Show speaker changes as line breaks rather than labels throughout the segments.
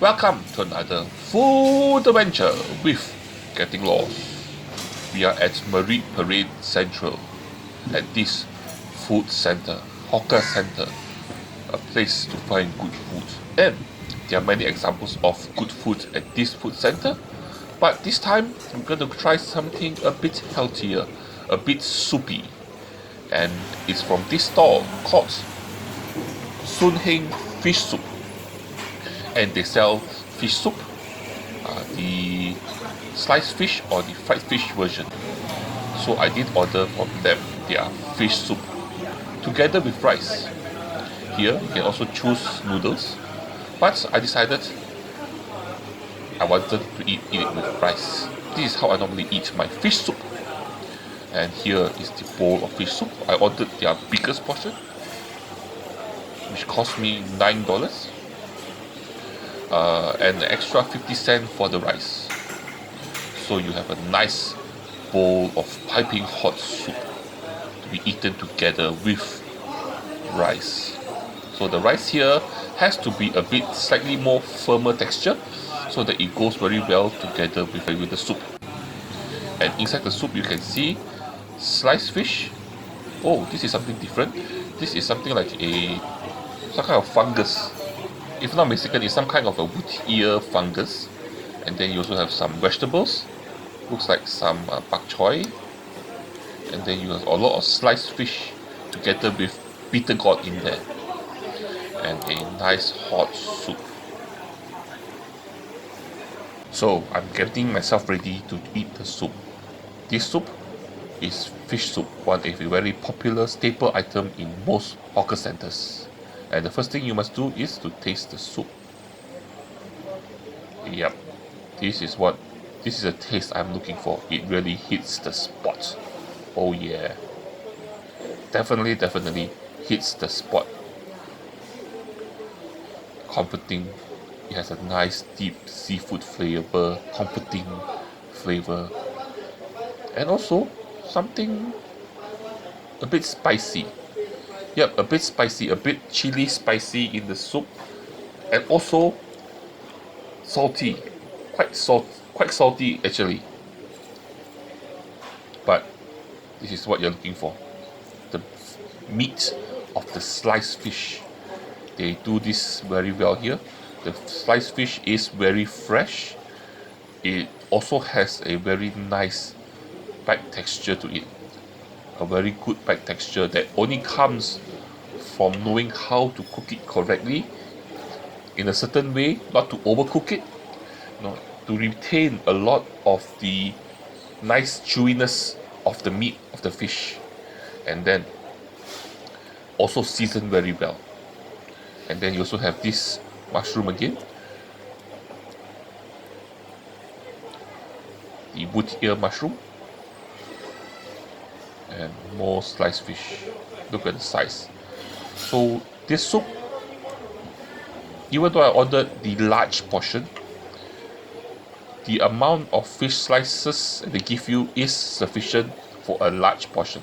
Welcome to another food adventure with Getting Lost. We are at Marine Parade Central at this food center, hawker center, a place to find good food. And there are many examples of good food at this food center, but this time I'm going to try something a bit healthier, a bit soupy. And it's from this stall called Soon Heng Fish Soup. And they sell fish soup, the sliced fish or the fried fish version. So I did order from them their fish soup together with rice. Here you can also choose noodles, but I decided I wanted to eat it with rice. This is how I normally eat my fish soup. And here is the bowl of fish soup. I ordered their biggest portion, which cost me $9. And an extra 50 cents for the rice. So you have a nice bowl of piping hot soup to be eaten together with rice. So the rice here has to be a bit slightly more firmer texture so that it goes very well together with the soup. And inside the soup you can see sliced fish. Oh, this is something different. This is something like some kind of fungus. If not mistaken, it's some kind of a wood ear fungus. And then you also have some vegetables. Looks like some bak choy. And then you have a lot of sliced fish together with bitter gourd in there. And a nice hot soup. So I'm getting myself ready to eat the soup. This soup is fish soup, one of a very popular staple item in most hawker centers. And the first thing you must do is to taste the soup. Yep, this is a taste I'm looking for. It really hits the spot. Oh yeah, definitely hits the spot. Comforting. It has a nice deep seafood flavor, comforting flavor, and also something a bit spicy. Yep, a bit spicy, a bit chili spicy in the soup, and also salty, quite salty actually. But this is what you're looking for. The meat of the sliced fish. They do this very well here. The sliced fish is very fresh. It also has a very nice bite texture to it. A very good bite texture that only comes from knowing how to cook it correctly in a certain way, not to overcook it, to retain a lot of the nice chewiness of the meat of the fish, and then also seasoned very well. And then you also have this mushroom again, the wood ear mushroom, and more sliced fish. Look at the size. So this soup, even though I ordered the large portion, the amount of fish slices they give you is sufficient for a large portion.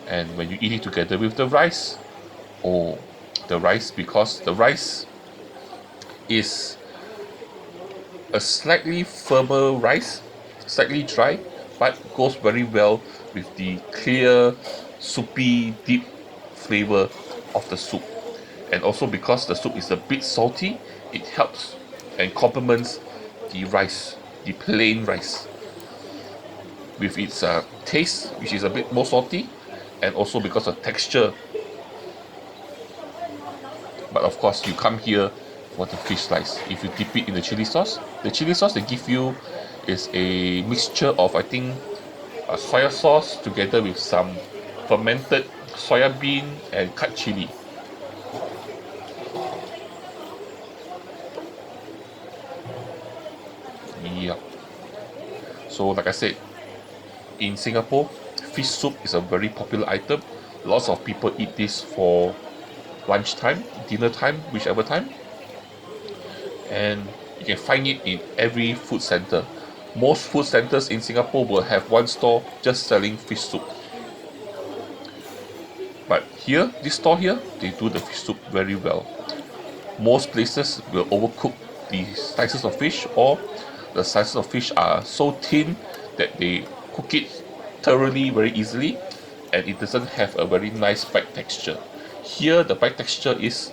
And when you eat it together with the rice, because the rice is a slightly firmer rice, slightly dry, but goes very well with the clear, soupy, deep flavor of the soup. And also because the soup is a bit salty, it helps and complements the rice, the plain rice, with its taste, which is a bit more salty, and also because of texture. But of course, you come here for the fish slice. If you dip it in the chili sauce they give you is a mixture of, I think, a soya sauce together with some fermented soya bean and cut chili. Yep. So like I said, in Singapore, fish soup is a very popular item. Lots of people eat this for lunchtime, dinner time, whichever time. And you can find it in every food center. Most food centers in Singapore will have one store just selling fish soup. But here, this store here, they do the fish soup very well. Most places will overcook the slices of fish, or the slices of fish are so thin that they cook it thoroughly very easily, and it doesn't have a very nice bite texture. Here the bite texture is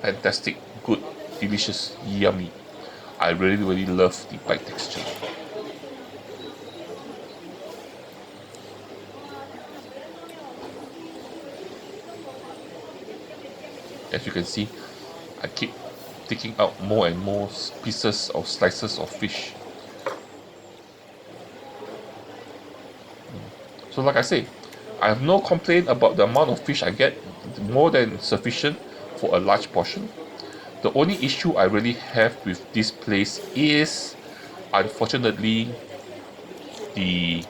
fantastic, good, delicious, yummy. I really love the bite texture. As you can see, I keep taking out more and more pieces of slices of fish. So like I say, I have no complaint about the amount of fish I get, more than sufficient for a large portion. The only issue I really have with this place is, unfortunately, the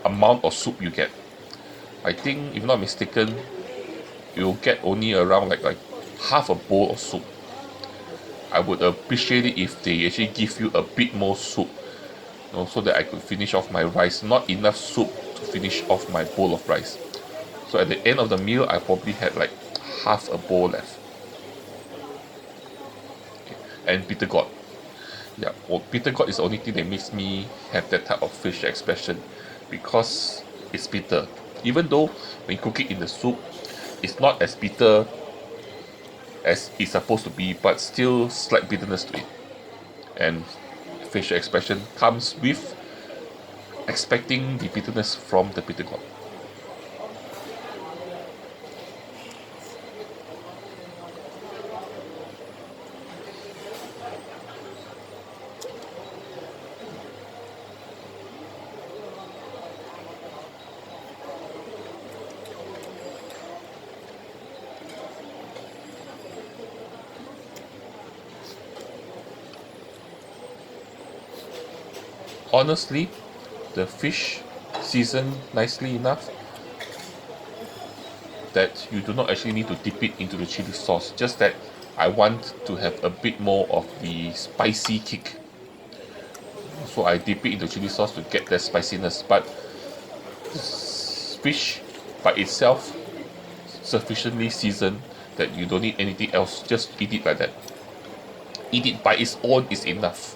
amount of soup you get. I think, if not mistaken, you'll get only around like half a bowl of soup. I would appreciate it if they actually give you a bit more soup, so that I could finish off my rice. Not enough soup to finish off my bowl of rice. So at the end of the meal, I probably had like half a bowl left. Okay. And bitter gourd. Yeah, well, bitter gourd is the only thing that makes me have that type of fish expression, because it's bitter. Even though when you cook it in the soup, it's not as bitter as it's supposed to be, but still slight bitterness to it. And facial expression comes with expecting the bitterness from the bitter gourd. Honestly, the fish seasoned nicely enough that you do not actually need to dip it into the chili sauce. Just that I want to have a bit more of the spicy kick, so I dip it into chili sauce to get that spiciness. But fish by itself sufficiently seasoned that you don't need anything else. Just eat it like that. Eat it by its own is enough.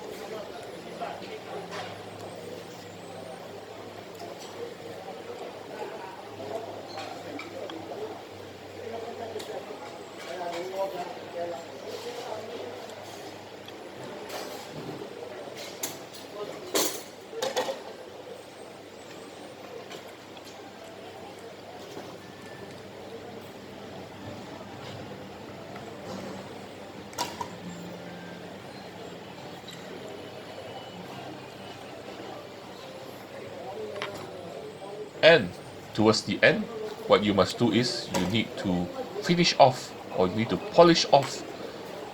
And towards the end, what you must do is you need to finish off, or you need to polish off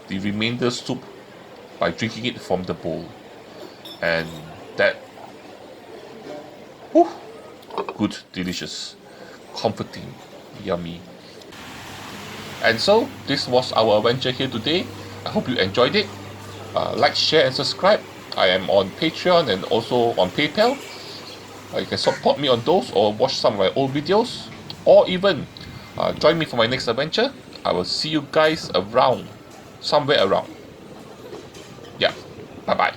the remainder soup by drinking it from the bowl. And that, whew, good, delicious, comforting, yummy. And so this was our adventure here today. I hope you enjoyed it. Like, share and subscribe. I am on Patreon and also on PayPal. You can support me on those, or watch some of my old videos, or even join me for my next adventure. I will see you guys around, somewhere around. Yeah, bye bye.